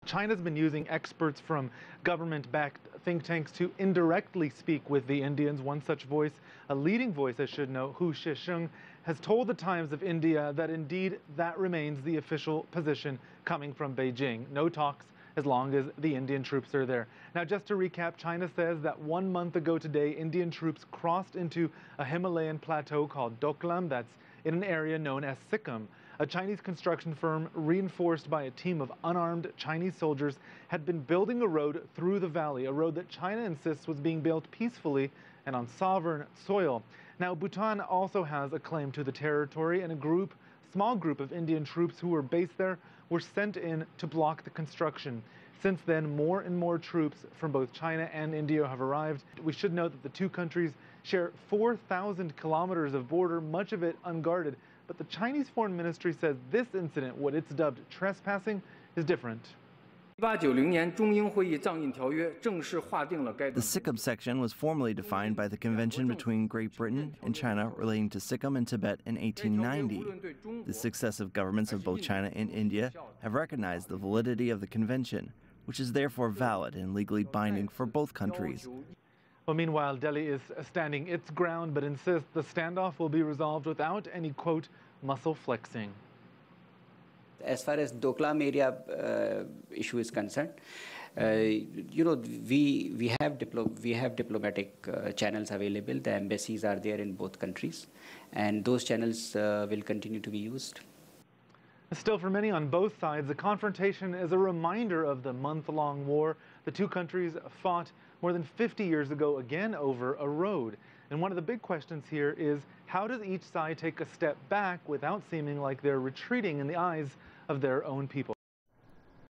China's been using experts from government-backed think tanks to indirectly speak with the Indians. One such voice, a leading voice I should know, Hu Shisheng, has told the Times of India that indeed that remains the official position coming from Beijing. No talks as long as the Indian troops are there. Now, just to recap, China says that 1 month ago today, Indian troops crossed into a Himalayan plateau called Doklam, that's in an area known as Sikkim. A Chinese construction firm, reinforced by a team of unarmed Chinese soldiers, had been building a road through the valley, a road that China insists was being built peacefully and on sovereign soil. Now, Bhutan also has a claim to the territory, and a small group of Indian troops who were based there were sent in to block the construction. Since then, more and more troops from both China and India have arrived. We should note that the two countries share 4,000 kilometers of border, much of it unguarded. But the Chinese Foreign Ministry says this incident, what it's dubbed trespassing, is different. The Sikkim section was formally defined by the convention between Great Britain and China relating to Sikkim and Tibet in 1890. The successive governments of both China and India have recognized the validity of the convention, which is therefore valid and legally binding for both countries. Well, meanwhile, Delhi is standing its ground but insists the standoff will be resolved without any, quote, muscle flexing. As far as Doklam area issue is concerned, we have diplomatic channels available. The embassies are there in both countries, and those channels will continue to be used. Still, for many on both sides, the confrontation is a reminder of the month-long war the two countries fought more than 50 years ago, again over a road. And one of the big questions here is, how does each side take a step back without seeming like they're retreating in the eyes of their own people?